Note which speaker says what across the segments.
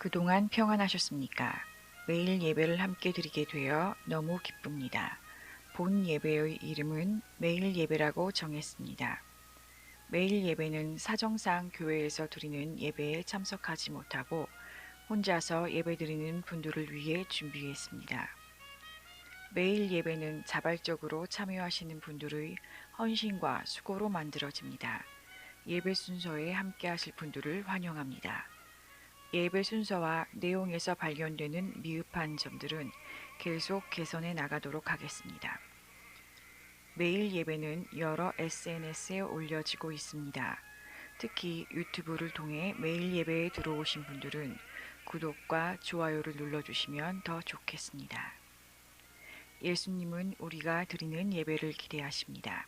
Speaker 1: 그동안 평안하셨습니까? 매일 예배를 함께 드리게 되어 너무 기쁩니다. 본 예배의 이름은 매일 예배라고 정했습니다. 매일 예배는 사정상 교회에서 드리는 예배에 참석하지 못하고 혼자서 예배 드리는 분들을 위해 준비했습니다. 매일 예배는 자발적으로 참여하시는 분들의 헌신과 수고로 만들어집니다. 예배 순서에 함께 하실 분들을 환영합니다. 예배 순서와 내용에서 발견되는 미흡한 점들은 계속 개선해 나가도록 하겠습니다. 매일 예배는 여러 SNS에 올려지고 있습니다. 특히 유튜브를 통해 매일 예배에 들어오신 분들은 구독과 좋아요를 눌러주시면 더 좋겠습니다. 예수님은 우리가 드리는 예배를 기대하십니다.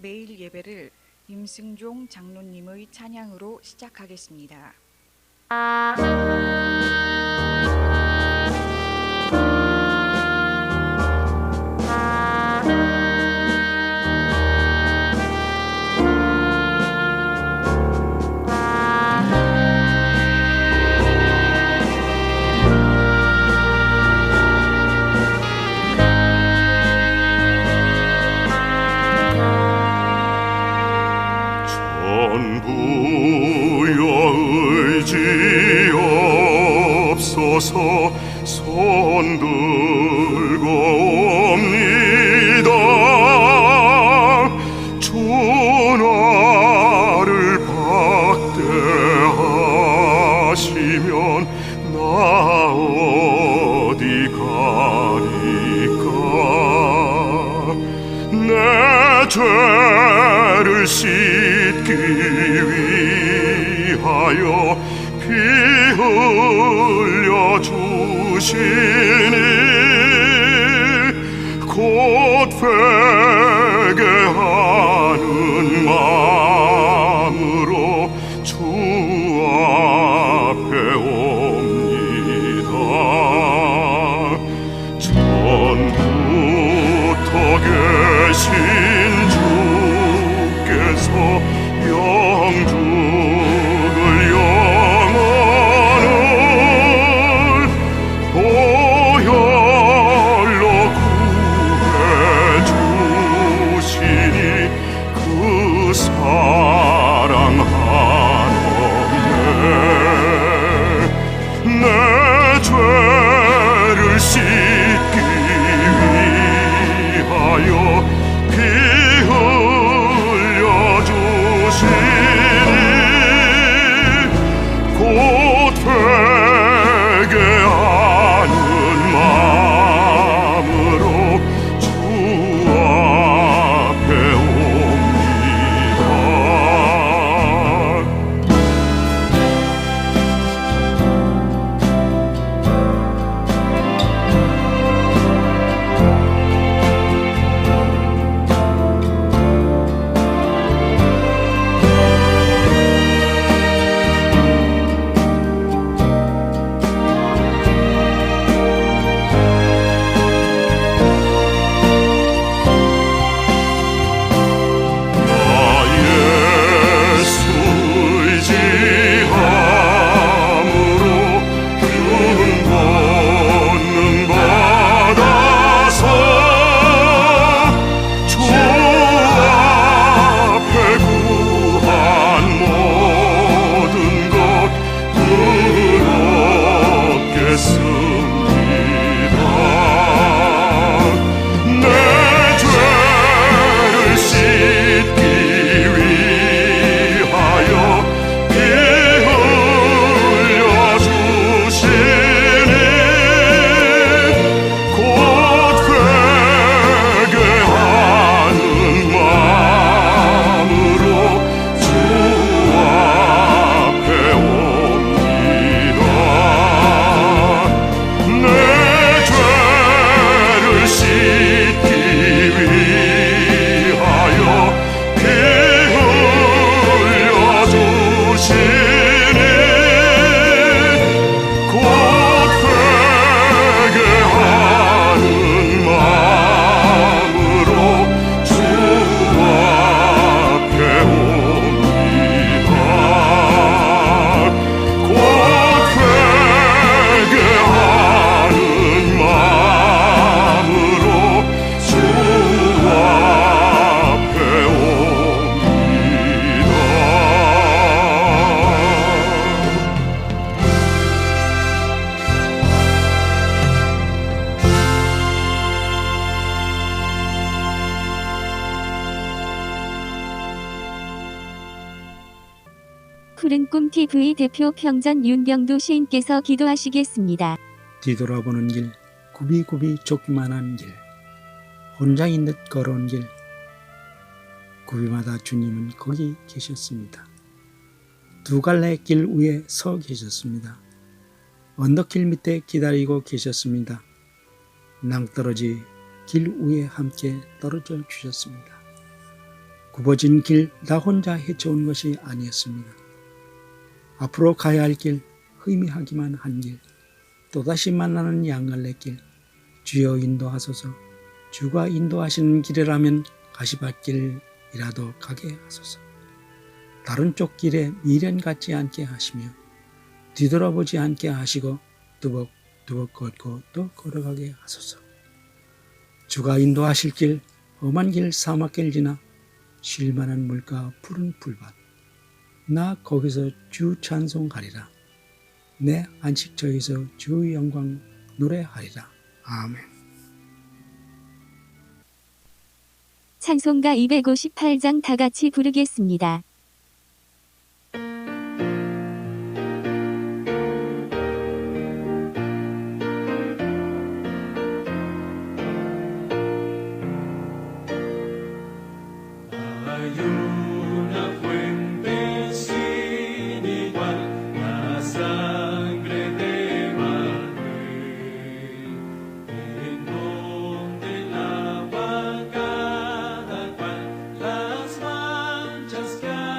Speaker 1: 매일 예배를 임승종 장로님의 찬양으로 시작하겠습니다.
Speaker 2: 손 들고 옵니다. 주 나를 박대하시면 나 어디 가리까. 내 죄를 씻기 위하여 피 흘려 주시니 곧 회개하는 마음으로 주 앞에 옵니다. 전부터 계신 주께서 영죽을 보혈로 구해주시니 그 사랑 한없네. 내 죄를 씻기 위하여 피 흘려주시니
Speaker 3: 푸른 꿈 TV 대표 평전 윤병두 시인께서 기도하시겠습니다.
Speaker 4: 뒤돌아보는 길, 굽이굽이 좁기만한 길, 혼자인 듯 걸어온 길, 굽이마다 주님은 거기 계셨습니다. 두 갈래 길 위에 서 계셨습니다. 언덕길 밑에 기다리고 계셨습니다. 낭떠러지 길 위에 함께 떨어져 주셨습니다. 굽어진 길 나 혼자 헤쳐온 것이 아니었습니다. 앞으로 가야 할 길, 희미하기만 한 길, 또다시 만나는 양갈래 길, 주여 인도하소서. 주가 인도하시는 길이라면 가시밭길이라도 가게 하소서. 다른 쪽 길에 미련 갖지 않게 하시며 뒤돌아보지 않게 하시고 두벅두벅 걷고 또 걸어가게 하소서. 주가 인도하실 길, 험한 길 사막길 지나 쉴만한 물가 푸른 풀밭, 나 거기서 주 찬송하리라. 내 안식처에서 주 영광 노래하리라. 아멘.
Speaker 3: 찬송가 258장 다 같이 부르겠습니다.
Speaker 5: Las manchas que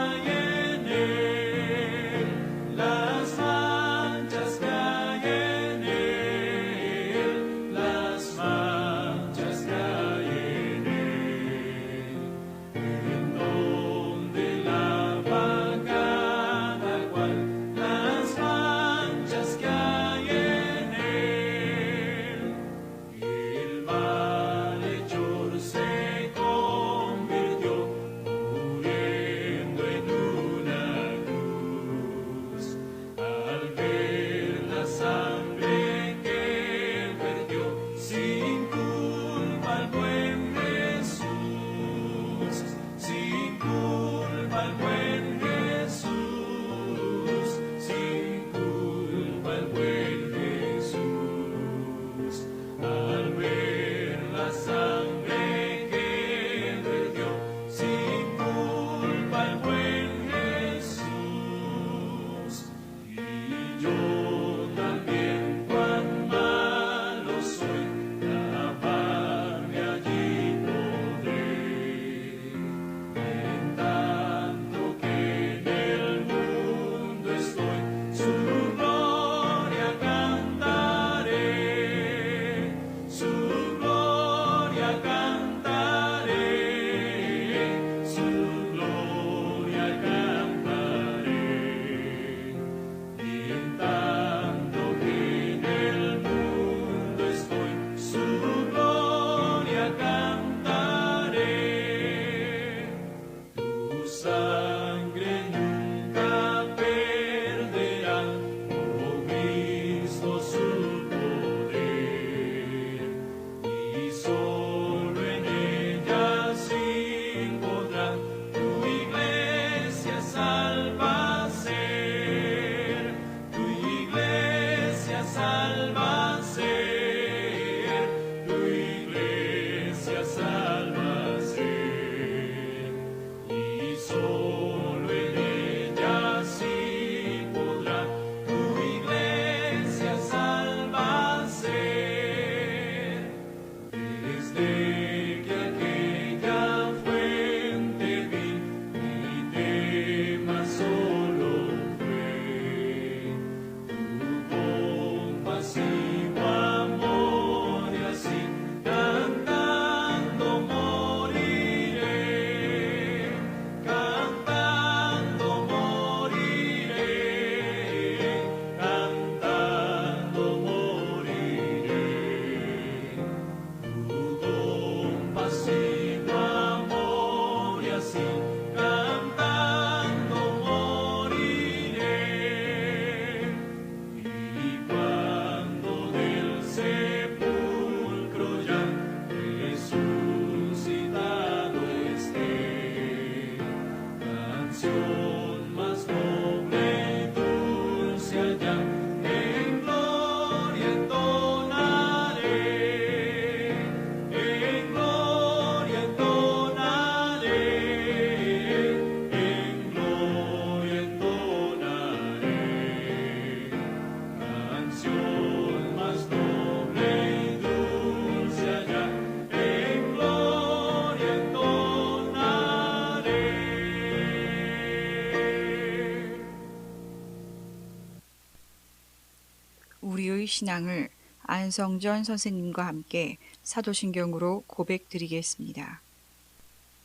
Speaker 1: 신앙을 안성전 선생님과 함께 사도신경으로 고백드리겠습니다.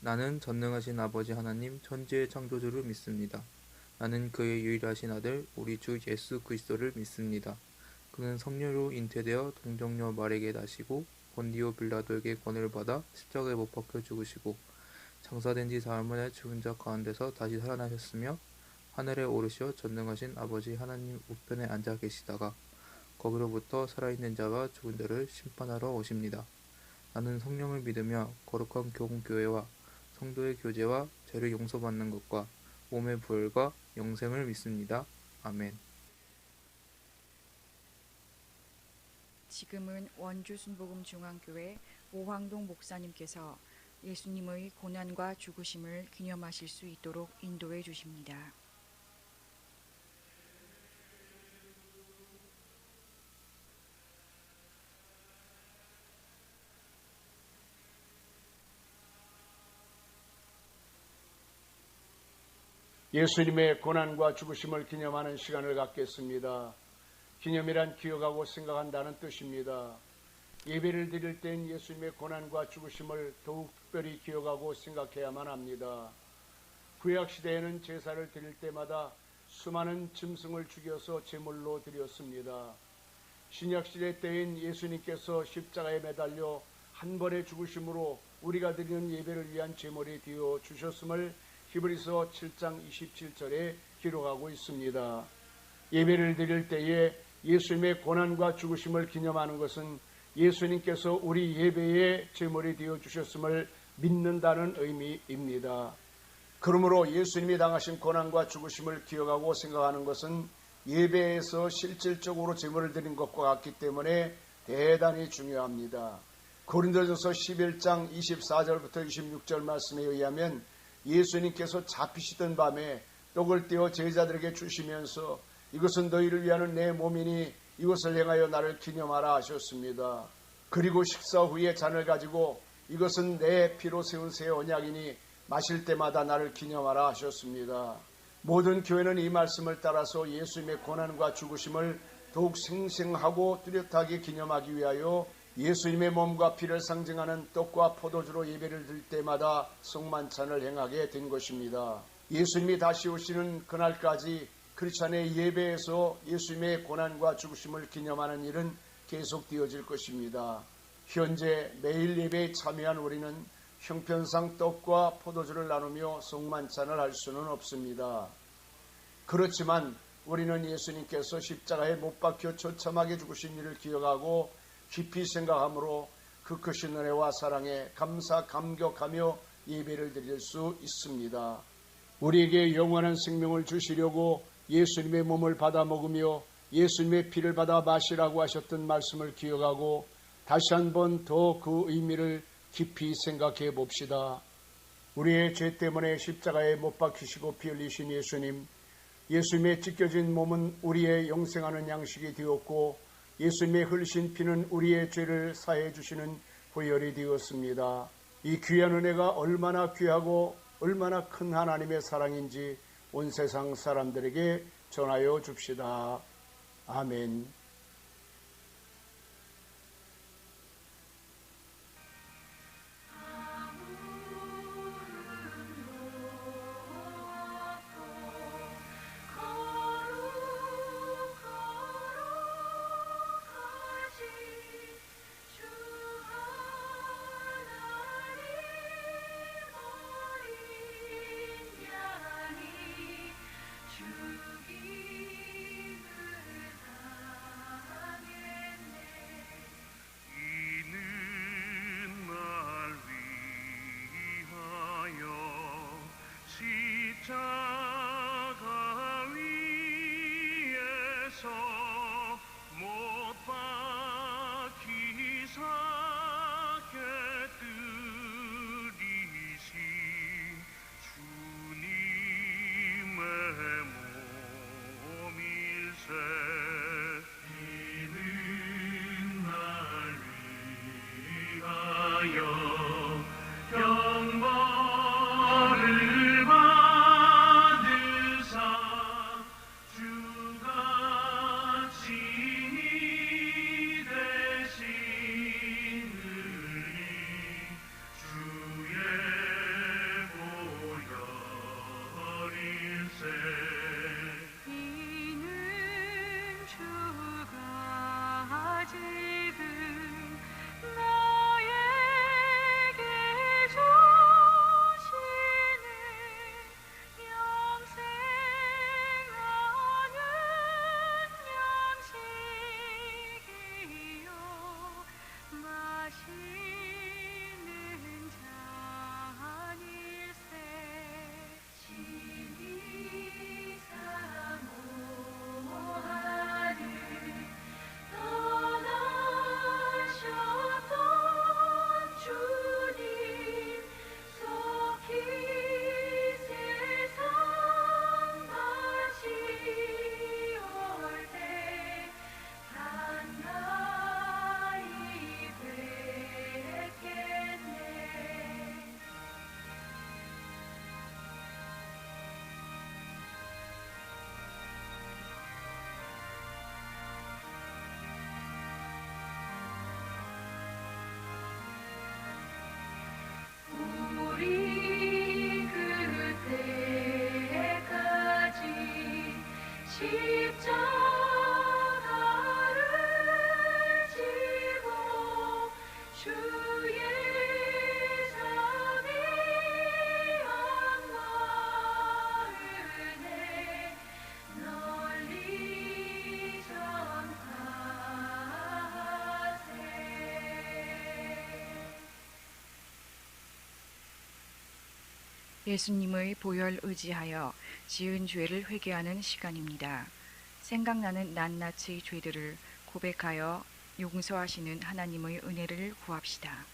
Speaker 5: 나는 전능하신 아버지 하나님 천지의 창조주를 믿습니다. 나는 그의 유일하신 아들 우리 주 예수 그리스도를 믿습니다. 그는 성령으로 잉태되어 동정녀 마리아에게 나시고 본디오 빌라도에게 권을 받아 십자가에 못 박혀 죽으시고 장사된 지 사흘 만에 죽은 자 가운데서 다시 살아나셨으며 하늘에 오르시어 전능하신 아버지 하나님 우편에 앉아 계시다가 거기로부터 살아있는 자와 죽은 자를 심판하러 오십니다. 나는 성령을 믿으며 거룩한 교회와 성도의 교제와 죄를 용서받는 것과 몸의 부활과 영생을 믿습니다. 아멘.
Speaker 1: 지금은 원주 순복음중앙교회 오황동 목사님께서 예수님의 고난과 죽으심을 기념하실 수 있도록 인도해 주십니다.
Speaker 6: 예수님의 고난과 죽으심을 기념하는 시간을 갖겠습니다. 기념이란 기억하고 생각한다는 뜻입니다. 예배를 드릴 땐 예수님의 고난과 죽으심을 더욱 특별히 기억하고 생각해야만 합니다. 구약시대에는 제사를 드릴 때마다 수많은 짐승을 죽여서 제물로 드렸습니다. 신약시대 때인 예수님께서 십자가에 매달려 한 번에 죽으심으로 우리가 드리는 예배를 위한 제물이 되어 주셨음을 히브리서 7장 27절에 기록하고 있습니다. 예배를 드릴 때에 예수님의 고난과 죽으심을 기념하는 것은 예수님께서 우리 예배의 제물이 되어 주셨음을 믿는다는 의미입니다. 그러므로 예수님이 당하신 고난과 죽으심을 기억하고 생각하는 것은 예배에서 실질적으로 제물을 드린 것과 같기 때문에 대단히 중요합니다. 고린도전서 11장 24절부터 26절 말씀에 의하면 예수님께서 잡히시던 밤에 떡을 떼어 제자들에게 주시면서 이것은 너희를 위하는 내 몸이니 이것을 행하여 나를 기념하라 하셨습니다. 그리고 식사 후에 잔을 가지고 이것은 내 피로 세운 새 언약이니 마실 때마다 나를 기념하라 하셨습니다. 모든 교회는 이 말씀을 따라서 예수님의 고난과 죽으심을 더욱 생생하고 뚜렷하게 기념하기 위하여 예수님의 몸과 피를 상징하는 떡과 포도주로 예배를 드릴 때마다 성만찬을 행하게 된 것입니다. 예수님이 다시 오시는 그날까지 크리스찬의 예배에서 예수님의 고난과 죽으심을 기념하는 일은 계속되어질 것입니다. 현재 매일 예배에 참여한 우리는 형편상 떡과 포도주를 나누며 성만찬을 할 수는 없습니다. 그렇지만 우리는 예수님께서 십자가에 못 박혀 처참하게 죽으신 일을 기억하고 깊이 생각함으로 그 크신 은혜와 사랑에 감사 감격하며 예배를 드릴 수 있습니다. 우리에게 영원한 생명을 주시려고 예수님의 몸을 받아 먹으며 예수님의 피를 받아 마시라고 하셨던 말씀을 기억하고 다시 한번 더 그 의미를 깊이 생각해 봅시다. 우리의 죄 때문에 십자가에 못 박히시고 피 흘리신 예수님, 예수님의 찢겨진 몸은 우리의 영생하는 양식이 되었고 예수님의 흘리신 피는 우리의 죄를 사해 주시는 보혈이 되었습니다. 이 귀한 은혜가 얼마나 귀하고 얼마나 큰 하나님의 사랑인지 온 세상 사람들에게 전하여 줍시다. 아멘.
Speaker 2: 영광을
Speaker 1: 예수님의 보혈 의지하여 지은 죄를 회개하는 시간입니다. 생각나는 낱낱의 죄들을 고백하여 용서하시는 하나님의 은혜를 구합시다.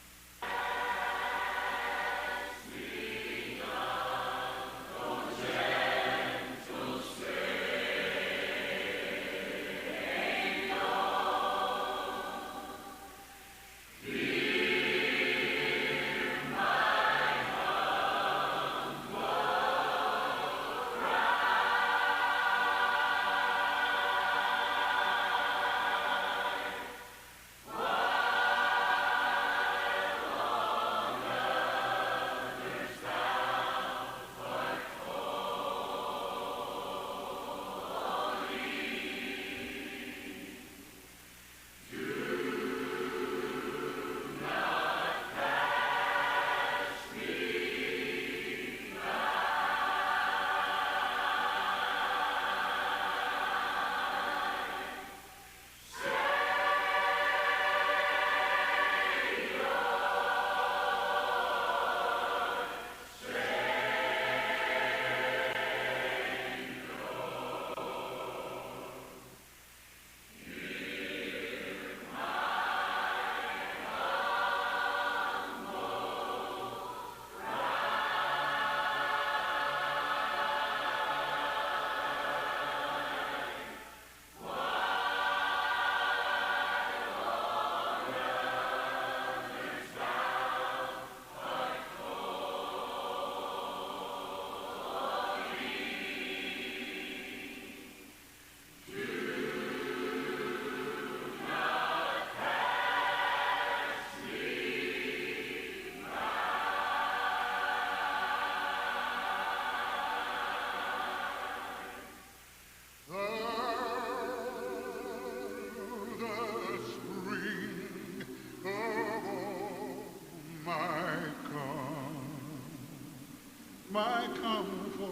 Speaker 2: My comfort,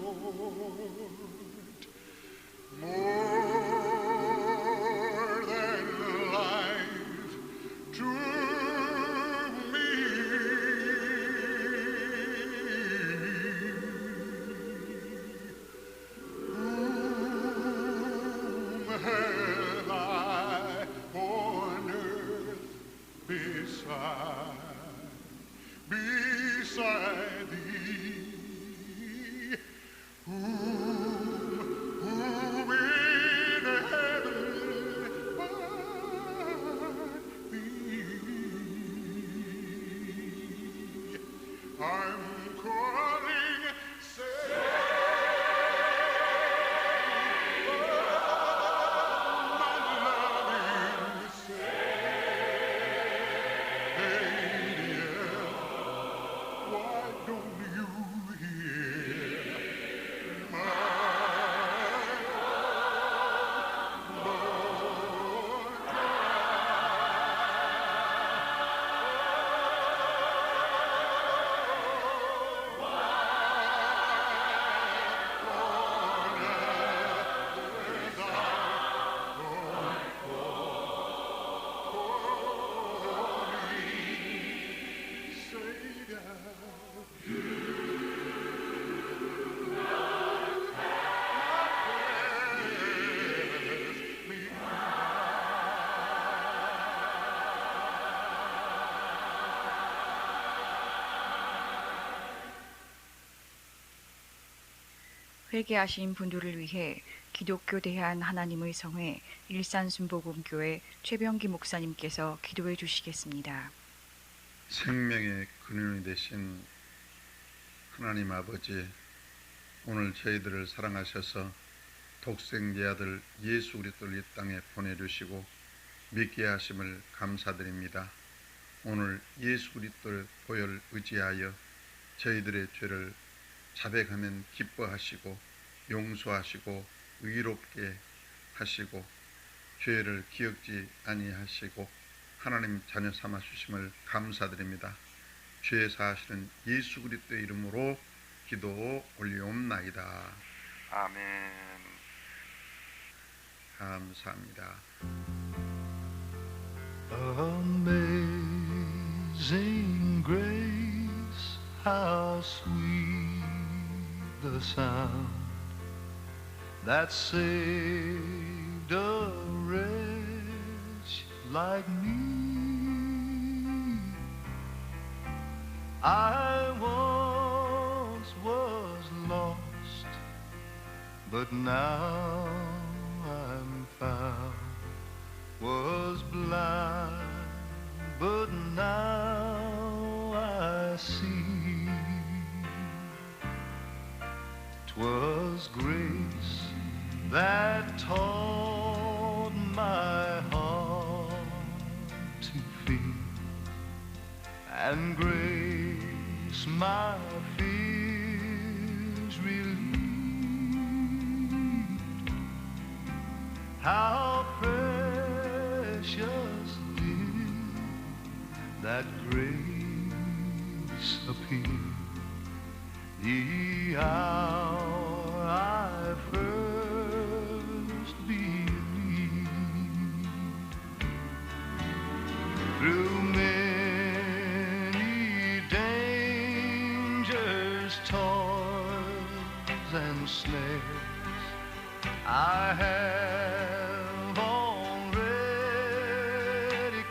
Speaker 2: more than life to me. Whom have I on earth beside thee? Whom in heaven but thee? I'm calling, my loving Savior. Why don't you hear my
Speaker 1: 회개하신 분들을 위해 기독교 대한 하나님의 성회 일산순복음교회 최병기 목사님께서 기도해 주시겠습니다.
Speaker 7: 생명의 근원이 되신 하나님 아버지, 오늘 저희들을 사랑하셔서 독생자 아들 예수 그리스도를 이 땅에 보내주시고 믿게 하심을 감사드립니다. 오늘 예수 그리스도의 보혈을 의지하여 저희들의 죄를 자백하면 기뻐하시고 용서하시고 의롭게 하시고 죄를 기억지 아니하시고 하나님 자녀 삼아 주심을 감사드립니다. 죄 사하시는 예수 그리스도의 이름으로 기도 올리옵나이다.
Speaker 2: 아멘.
Speaker 7: 감사합니다.
Speaker 2: Amazing grace, how sweet
Speaker 8: the sound that saved a wretch like me. I once was lost, but now I'm found. Was blind, but now I see. 'Twas grace that taught my heart to feel, and grace my fears relieved. How precious did that grace appear the hour I first believed. Through many dangers, toils, and snares, I have already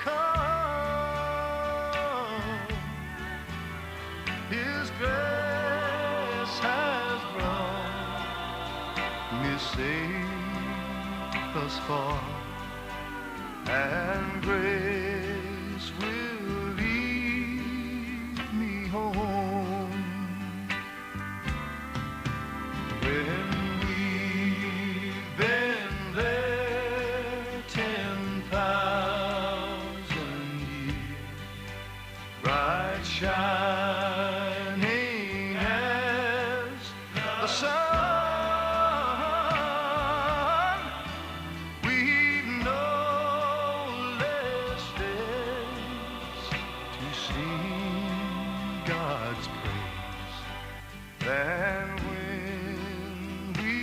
Speaker 8: come. His grace has brought me safe thus far, and grace will lead me home. When we've been there 10,000 years, bright shining as the sun, we've no less days to sing God's praise than when we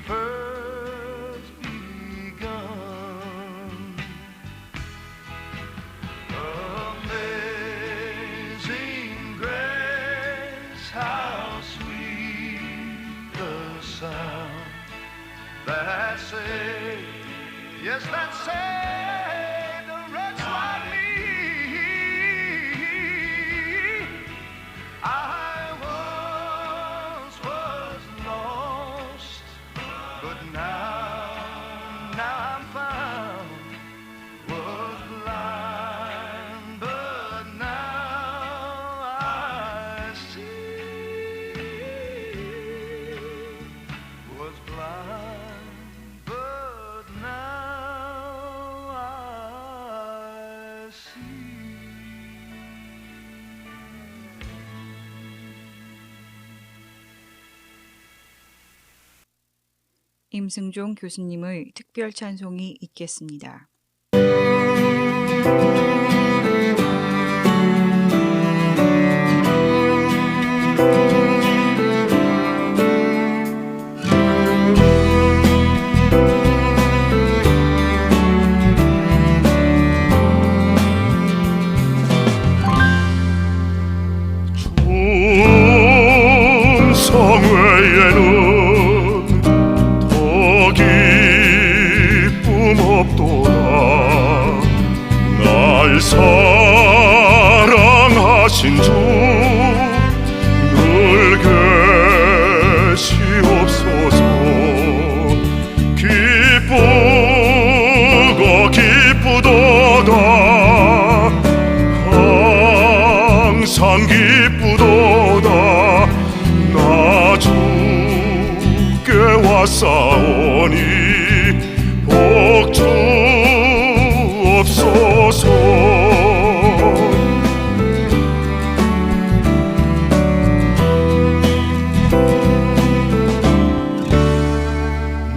Speaker 8: first begun. Amazing grace, how sweet the sound that saved, yes, that saved a wretch like me. I once was lost, but now I'm found. Was blind, but now I see. Was blind, but now I see.
Speaker 1: 임승종 교수님의 특별 찬송이 있겠습니다.
Speaker 2: 충성 외에는 더 기쁨 없도다. 날 사랑하신 주 늘 계시옵소서. 기쁘고 기쁘도다. 항상 기쁘도다. 나 주께 왔사오니 복 주옵소서.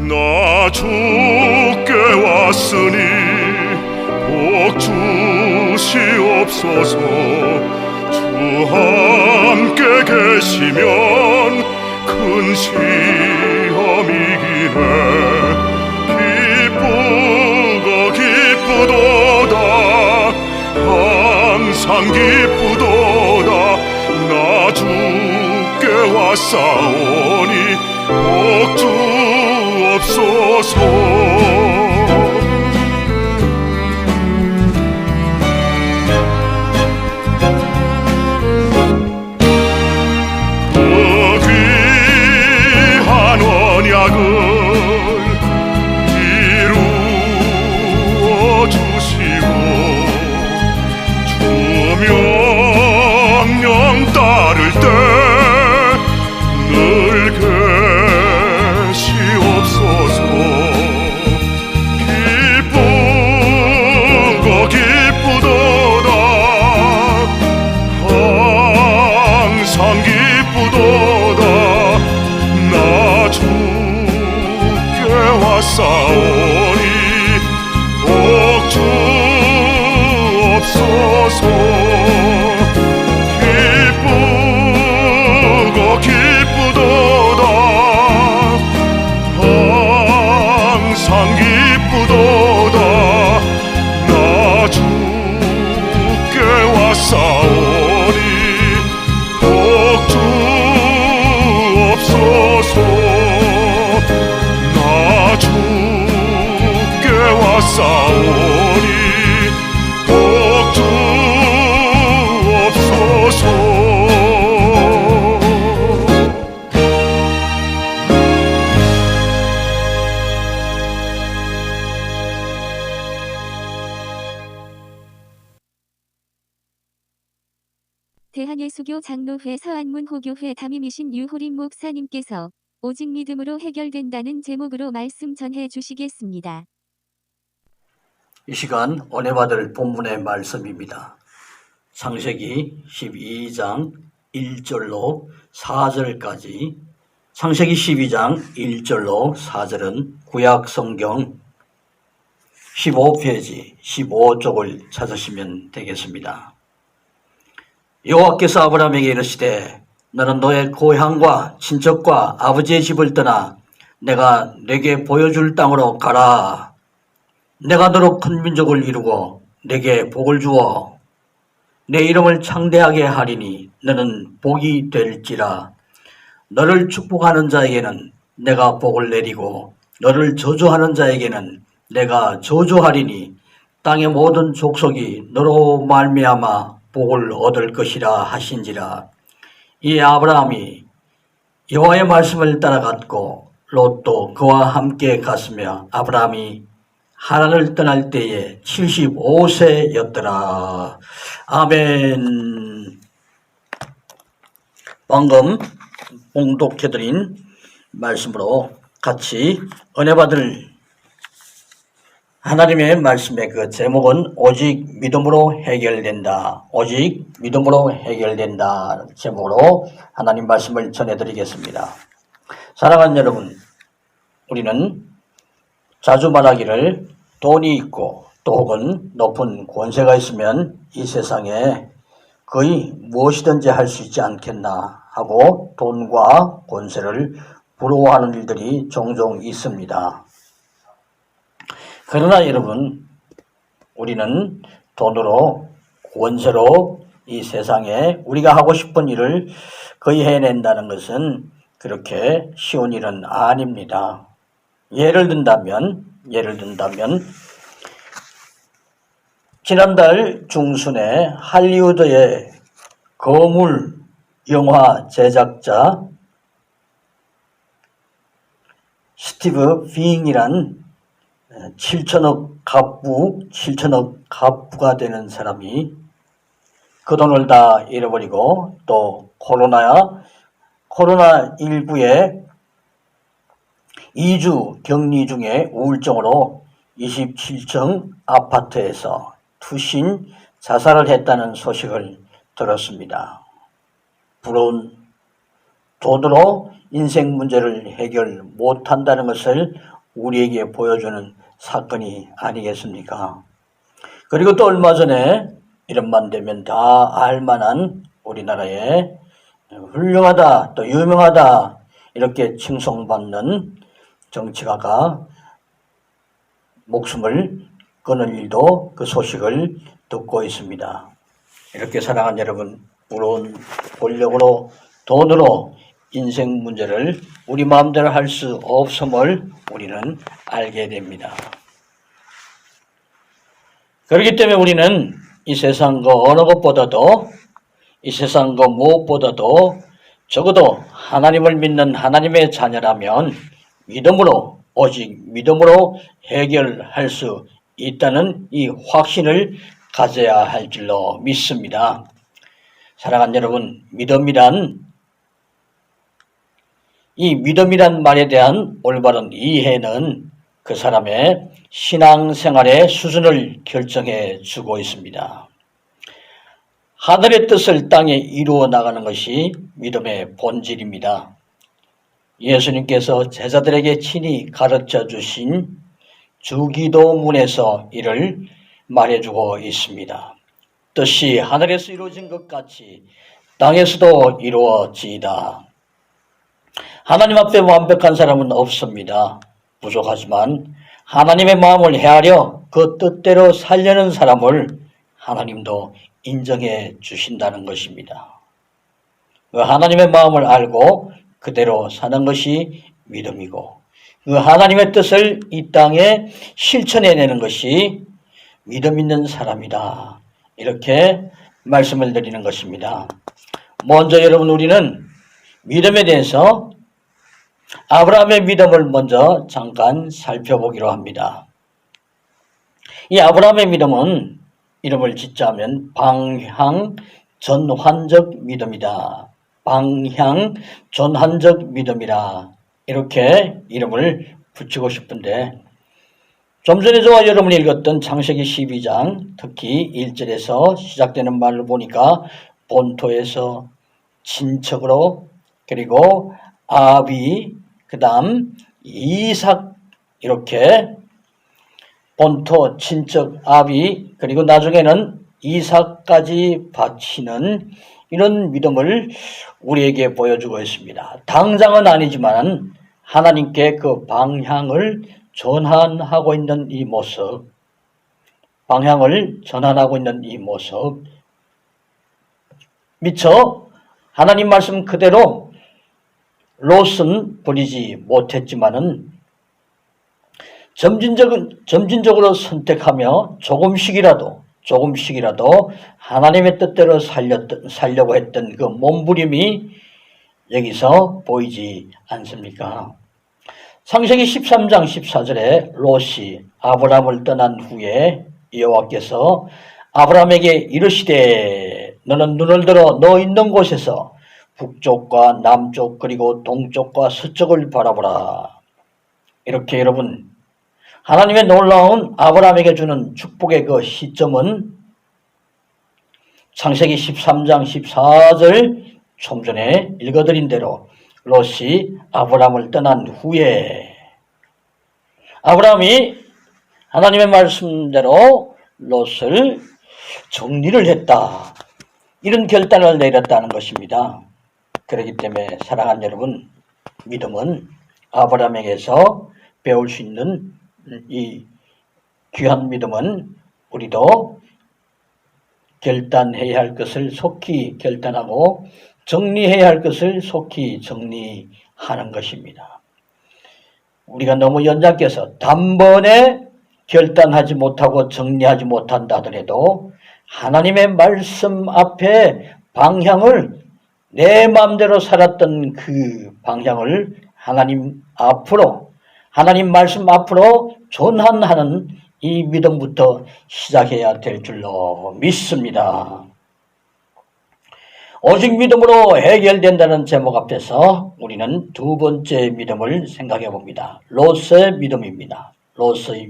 Speaker 2: 나 주께 왔으니 복 주시옵소서. 주 함께 계시면 큰 시험이기네. 기쁘고 기쁘도다. 항상 기쁘도다. 나 주께 왔사오니 주옵소서. 그 귀한 언약을 이루어 주시고 주 명령 따를 때 늘 계시옵소서. 기쁜 거 기쁘도다 항상 기쁘도다 나 주께 왔사오니 복 주옵소서. 기쁘고 기쁘도다 항상 기쁘도다 나 주께 왔사오니 복 주옵소서. 나 주께 왔사오니 복 주옵소서.
Speaker 3: 대한예수교 장로회 서안문 호교회 담임이신 유호림 목사님께서 오직 믿음으로 해결된다는 제목으로 말씀 전해 주시겠습니다.
Speaker 9: 이 시간 은혜 받을 본문의 말씀입니다. 창세기 12장 1절로 4절까지, 창세기 12장 1절로 4절은 구약 성경 15페이지 15쪽을 찾으시면 되겠습니다. 여호와께서 아브라함에게 이르시되 너는 너의 고향과 친척과 아버지의 집을 떠나 내가 내게 보여줄 땅으로 가라. 내가 너로 큰 민족을 이루고 내게 복을 주어 내 이름을 창대하게 하리니 너는 복이 될지라. 너를 축복하는 자에게는 내가 복을 내리고 너를 저주하는 자에게는 내가 저주하리니 땅의 모든 족속이 너로 말미암아 복을 얻을 것이라 하신지라. 이 아브라함이 여호와의 말씀을 따라갔고 롯도 그와 함께 갔으며 아브라함이 하란을 떠날 때에 75세였더라. 아멘. 방금 봉독해드린 말씀으로 같이 은혜 받을 하나님의 말씀의 그 제목은 오직 믿음으로 해결된다. 오직 믿음으로 해결된다. 제목으로 하나님 말씀을 전해드리겠습니다. 사랑하는 여러분, 우리는 자주 말하기를 돈이 있고 또 혹은 높은 권세가 있으면 이 세상에 거의 무엇이든지 할 수 있지 않겠나 하고 돈과 권세를 부러워하는 일들이 종종 있습니다. 그러나 여러분, 우리는 돈으로 권세로 이 세상에 우리가 하고 싶은 일을 거의 해낸다는 것은 그렇게 쉬운 일은 아닙니다. 예를 든다면 지난달 중순에 할리우드의 거물 영화 제작자 스티브 빙이란 7천억 갑부가 되는 사람이 그 돈을 다 잃어버리고 또 코로나19에 2주 격리 중에 우울증으로 27층 아파트에서 투신 자살을 했다는 소식을 들었습니다. 부러운 돈으로 인생 문제를 해결 못한다는 것을 우리에게 보여주는 사건이 아니겠습니까? 그리고 또 얼마 전에 이름만 되면 다 알만한 우리나라의 훌륭하다 또 유명하다 이렇게 칭송받는 정치가가 목숨을 끊을 일도 그 소식을 듣고 있습니다. 이렇게 사랑하는 여러분, 부러운 권력으로 돈으로 인생 문제를 우리 마음대로 할 수 없음을 우리는 알게 됩니다. 그렇기 때문에 우리는 이 세상 그 어느 것보다도, 이 세상 그 무엇보다도 적어도 하나님을 믿는 하나님의 자녀라면 믿음으로, 오직 믿음으로 해결할 수 있다는 이 확신을 가져야 할 줄로 믿습니다. 사랑하는 여러분, 이 믿음이란 말에 대한 올바른 이해는 그 사람의 신앙생활의 수준을 결정해 주고 있습니다. 하늘의 뜻을 땅에 이루어 나가는 것이 믿음의 본질입니다. 예수님께서 제자들에게 친히 가르쳐 주신 주기도문에서 이를 말해주고 있습니다. 뜻이 하늘에서 이루어진 것 같이 땅에서도 이루어지이다. 하나님 앞에 완벽한 사람은 없습니다. 부족하지만 하나님의 마음을 헤아려 그 뜻대로 살려는 사람을 하나님도 인정해 주신다는 것입니다. 그 하나님의 마음을 알고 그대로 사는 것이 믿음이고, 그 하나님의 뜻을 이 땅에 실천해내는 것이 믿음 있는 사람이다. 이렇게 말씀을 드리는 것입니다. 먼저 여러분, 우리는 믿음에 대해서 아브라함의 믿음을 먼저 잠깐 살펴보기로 합니다. 이 아브라함의 믿음은 이름을 짓자면 방향전환적 믿음이다. 방향전환적 믿음이라 이렇게 이름을 붙이고 싶은데, 좀 전에 저와 여러분이 읽었던 창세기 12장 특히 1절에서 시작되는 말을 보니까 본토에서 친척으로, 그리고 아비, 그 다음 이삭, 이렇게 본토, 친척, 아비, 그리고 나중에는 이삭까지 바치는 이런 믿음을 우리에게 보여주고 있습니다. 당장은 아니지만 하나님께 그 방향을 전환하고 있는 이 모습, 미처 하나님 말씀 그대로 롯은 버리지 못했지만은 점진적으로 선택하며 조금씩이라도 하나님의 뜻대로 살려고 했던 그 몸부림이 여기서 보이지 않습니까? 창세기 13장 14절에 롯이 아브라함을 떠난 후에 여호와께서 아브라함에게 이르시되 너는 눈을 들어 너 있는 곳에서 북쪽과 남쪽 그리고 동쪽과 서쪽을 바라보라. 이렇게 여러분, 하나님의 놀라운 아브라함에게 주는 축복의 그 시점은 창세기 13장 14절 좀 전에 읽어드린 대로 롯이 아브라함을 떠난 후에 아브라함이 하나님의 말씀대로 롯을 정리를 했다. 이런 결단을 내렸다는 것입니다. 그렇기 때문에 사랑하는 여러분, 믿음은 아브라함에게서 배울 수 있는 이 귀한 믿음은 우리도 결단해야 할 것을 속히 결단하고 정리해야 할 것을 속히 정리하는 것입니다. 우리가 너무 연장해서 단번에 결단하지 못하고 정리하지 못한다 하더라도 하나님의 말씀 앞에 방향을, 내 마음대로 살았던 그 방향을 하나님 말씀 앞으로 전환하는 이 믿음부터 시작해야 될 줄로 믿습니다. 오직 믿음으로 해결된다는 제목 앞에서 우리는 두 번째 믿음을 생각해 봅니다. 롯의 믿음입니다. 롯의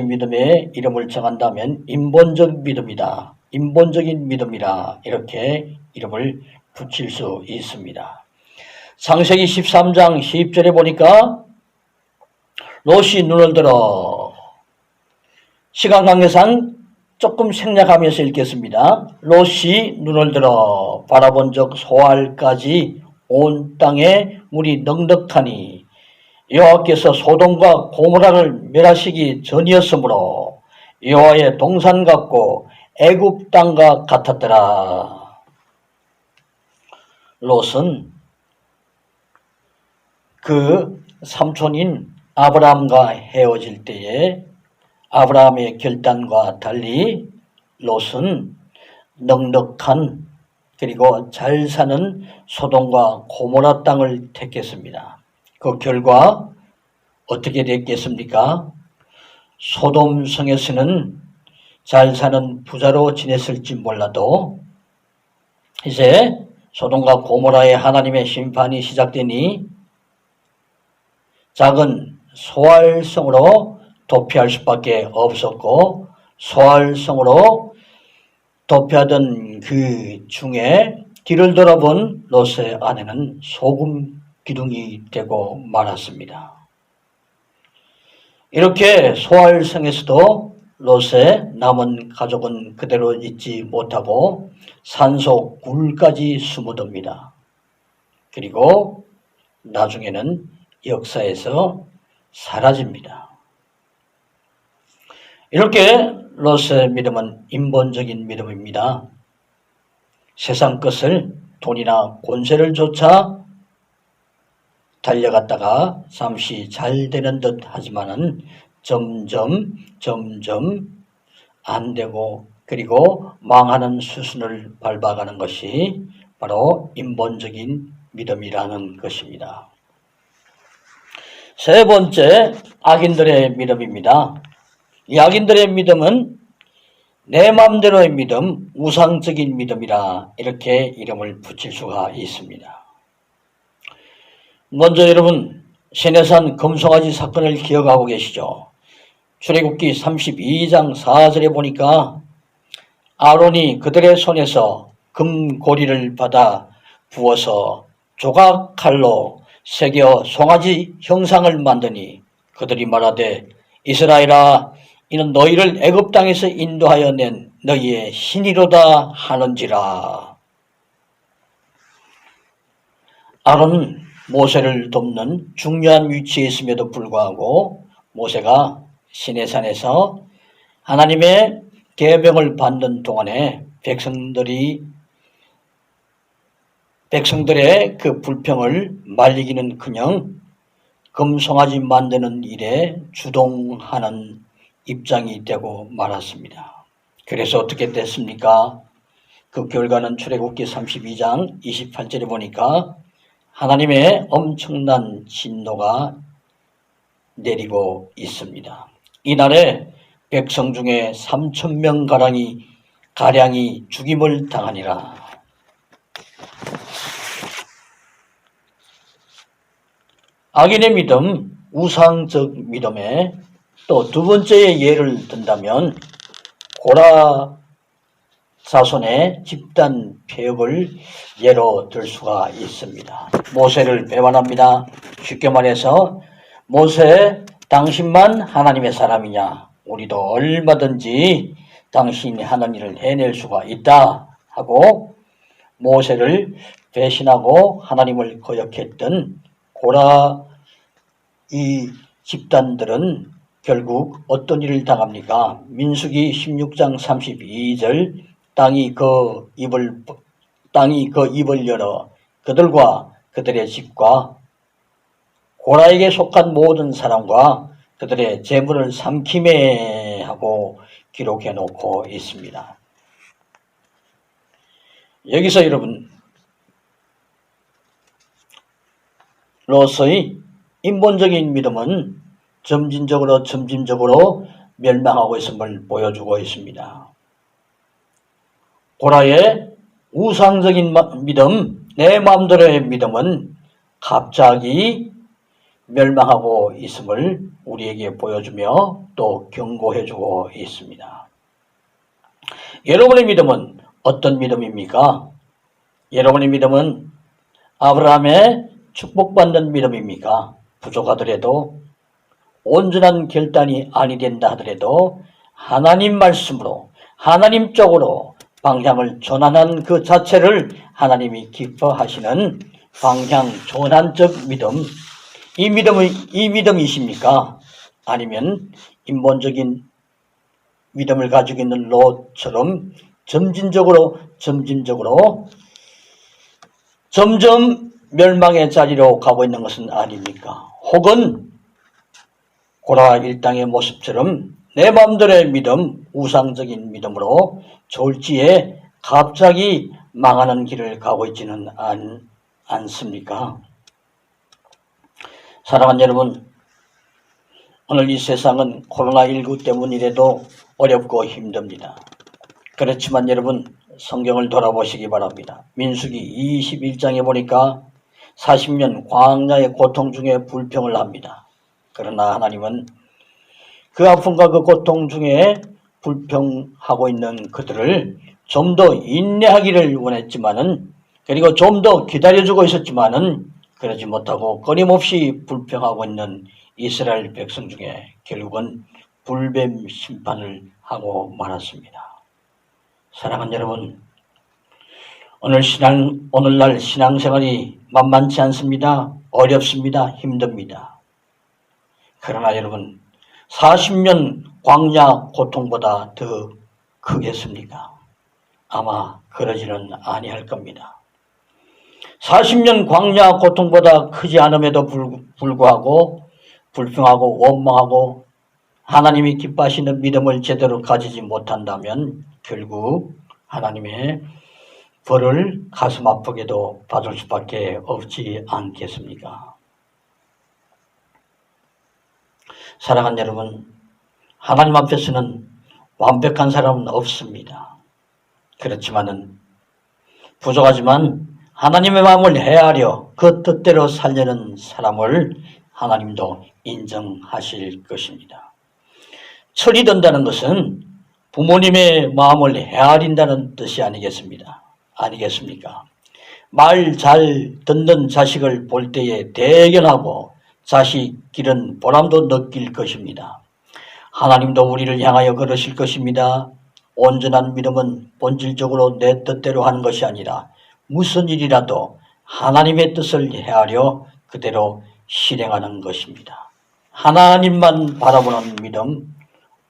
Speaker 9: 믿음의 이름을 정한다면 인본적 믿음이다. 인본적인 믿음이라 이렇게 이름을 붙일 수 있습니다. 창세기 13장 10절에 보니까 롯이 눈을 들어, 시간 관계상 조금 생략하면서 읽겠습니다. 롯이 눈을 들어 바라본 적 소알까지 온 땅에 물이 넉넉하니 여호와께서 소돔과 고모라를 멸하시기 전이었으므로 여호와의 동산 같고 애굽 땅과 같았더라. 롯은 그 삼촌인 아브라함과 헤어질 때에 아브라함의 결단과 달리 롯은 넉넉한 그리고 잘 사는 소돔과 고모라 땅을 택했습니다. 그 결과 어떻게 됐겠습니까? 소돔 성에서는 잘 사는 부자로 지냈을지 몰라도 이제 소돔과 고모라의 하나님의 심판이 시작되니 작은 소알성으로 도피할 수밖에 없었고, 소알성으로 도피하던 그 중에 뒤를 돌아본 롯의 아내는 소금 기둥이 되고 말았습니다. 이렇게 소알성에서도 롯의 남은 가족은 그대로 있지 못하고 산속 굴까지 숨어듭니다. 그리고 나중에는 역사에서 사라집니다. 이렇게 롯의 믿음은 인본적인 믿음입니다. 세상 것을 돈이나 권세를 쫓아 달려갔다가 잠시 잘 되는 듯 하지만은 점점 안 되고 그리고 망하는 수순을 밟아가는 것이 바로 인본적인 믿음이라는 것입니다. 세 번째, 악인들의 믿음입니다. 이 악인들의 믿음은 내 마음대로의 믿음, 우상적인 믿음이라 이렇게 이름을 붙일 수가 있습니다. 먼저 여러분, 시내산 금송아지 사건을 기억하고 계시죠? 출애굽기 32장 4절에 보니까 아론이 그들의 손에서 금고리를 받아 부어서 조각칼로 새겨 송아지 형상을 만드니 그들이 말하되 이스라엘아 이는 너희를 애굽 땅에서 인도하여 낸 너희의 신이로다 하는지라. 아론은 모세를 돕는 중요한 위치에 있음에도 불구하고 모세가 시내산에서 하나님의 계명을 받는 동안에 백성들의 그 불평을 말리기는커녕 금송아지 만드는 일에 주동하는 입장이 되고 말았습니다. 그래서 어떻게 됐습니까? 그 결과는 출애굽기 32장 28절에 보니까 하나님의 엄청난 진노가 내리고 있습니다. 이날에 백성 중에 3,000명 가량이 죽임을 당하니라. 악인의 믿음, 우상적 믿음에 또 두 번째의 예를 든다면 고라 자손의 집단 폐역을 예로 들 수가 있습니다. 모세를 배반합니다. 쉽게 말해서 모세, 당신만 하나님의 사람이냐? 우리도 얼마든지 당신이 하는 일을 해낼 수가 있다 하고 모세를 배신하고 하나님을 거역했던 고라 이 집단들은 결국 어떤 일을 당합니까? 민수기 16장 32절 땅이 그 입을 열어 그들과 그들의 집과 고라에게 속한 모든 사람과 그들의 재물을 삼키매 하고 기록해 놓고 있습니다. 여기서 여러분 롯의 인본적인 믿음은 점진적으로 멸망하고 있음을 보여주고 있습니다. 고라의 우상적인 믿음, 내 마음대로의 믿음은 갑자기 멸망하고 있음을 우리에게 보여주며 또 경고해주고 있습니다. 여러분의 믿음은 어떤 믿음입니까? 여러분의 믿음은 아브라함의 축복받는 믿음입니까? 부족하더라도 온전한 결단이 아니 된다 하더라도 하나님 말씀으로 하나님 쪽으로 방향을 전환한 그 자체를 하나님이 기뻐하시는 방향 전환적 믿음, 이 믿음이십니까? 아니면 인본적인 믿음을 가지고 있는 롯처럼 점진적으로 점점 멸망의 자리로 가고 있는 것은 아닙니까? 혹은 고라 일당의 모습처럼 내 마음대로의 믿음, 우상적인 믿음으로 졸지에 갑자기 망하는 길을 가고 있지는 않습니까? 사랑하는 여러분, 오늘 이 세상은 코로나19 때문이라도 어렵고 힘듭니다. 그렇지만 여러분, 성경을 돌아보시기 바랍니다. 민수기 21장에 보니까 40년 광야의 고통 중에 불평을 합니다. 그러나 하나님은 그 아픔과 그 고통 중에 불평하고 있는 그들을 좀 더 인내하기를 원했지만은, 그리고 좀 더 기다려주고 있었지만은 그러지 못하고 끊임없이 불평하고 있는 이스라엘 백성 중에 결국은 불뱀 심판을 하고 말았습니다. 사랑하는 여러분, 오늘날 신앙생활이 만만치 않습니다. 어렵습니다. 힘듭니다. 그러나 여러분, 40년 광야 고통보다 더 크겠습니까? 아마 그러지는 아니할 겁니다. 40년 광야 고통보다 크지 않음에도 불구하고 불평하고 원망하고 하나님이 기뻐하시는 믿음을 제대로 가지지 못한다면 결국 하나님의 벌을 가슴 아프게도 받을 수밖에 없지 않겠습니까? 사랑하는 여러분, 하나님 앞에서는 완벽한 사람은 없습니다. 그렇지만은 부족하지만 하나님의 마음을 헤아려 그 뜻대로 살려는 사람을 하나님도 인정하실 것입니다. 철이 든다는 것은 부모님의 마음을 헤아린다는 뜻이 아니겠습니까? 말 잘 듣는 자식을 볼 때에 대견하고 자식 길은 보람도 느낄 것입니다. 하나님도 우리를 향하여 그러실 것입니다. 온전한 믿음은 본질적으로 내 뜻대로 하는 것이 아니라 무슨 일이라도 하나님의 뜻을 헤아려 그대로 실행하는 것입니다. 하나님만 바라보는 믿음,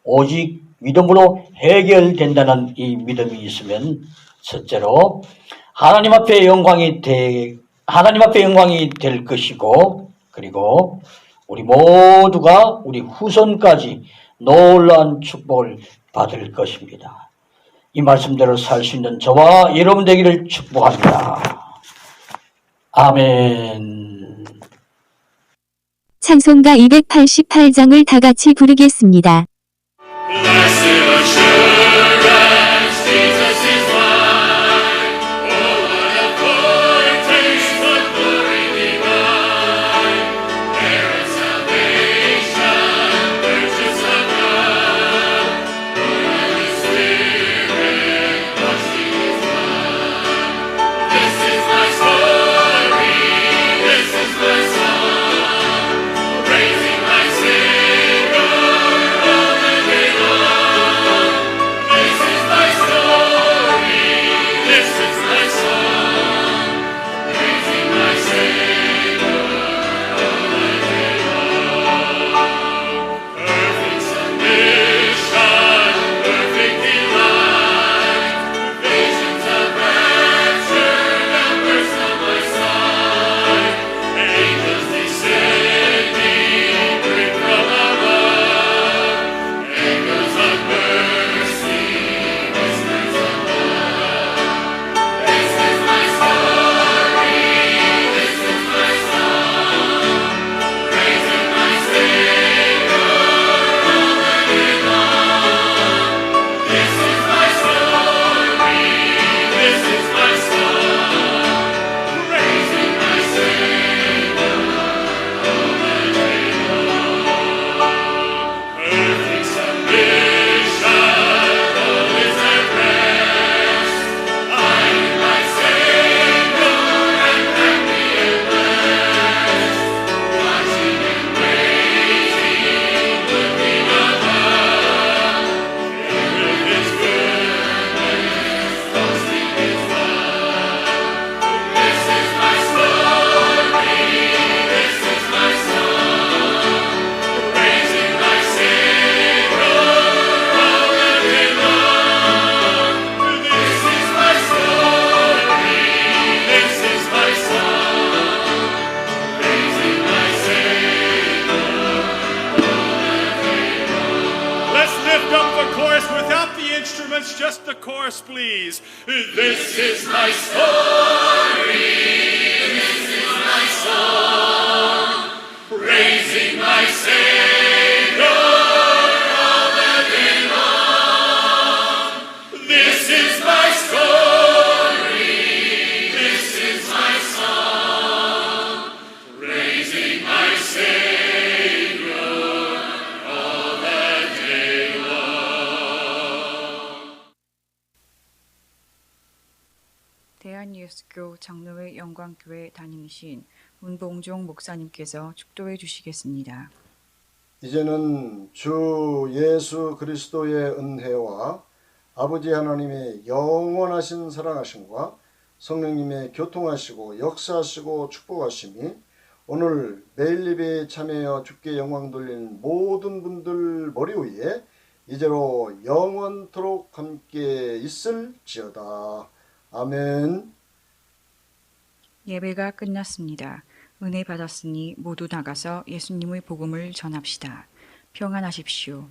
Speaker 9: 오직 믿음으로 해결된다는 이 믿음이 있으면 첫째로 하나님 앞에 영광이 될 것이고, 그리고 우리 모두가 우리 후손까지 놀라운 축복을 받을 것입니다. 이 말씀대로 살 수 있는 저와 여러분 되기를 축복합니다. 아멘.
Speaker 3: 찬송가 288장을 다 같이 부르겠습니다.
Speaker 2: chorus, please. This is my story. This is my song. Praising my Savior all the day long. This is my story. This is my song. Praising my Savior all the day long.
Speaker 1: 대한예수교 장로회 영광교회 담임이신 문봉종 목사님께서 축도해 주시겠습니다.
Speaker 10: 이제는 주 예수 그리스도의 은혜와 아버지 하나님의 영원하신 사랑하심과 성령님의 교통하시고 역사하시고 축복하심이 오늘 매일 예배에 참여하여 주께 영광 돌리는 모든 분들 머리 위에 이제로 영원토록 함께 있을지어다. 아멘.
Speaker 1: 예배가 끝났습니다. 은혜 받았으니 모두 나가서 예수님의 복음을 전합시다. 평안하십시오.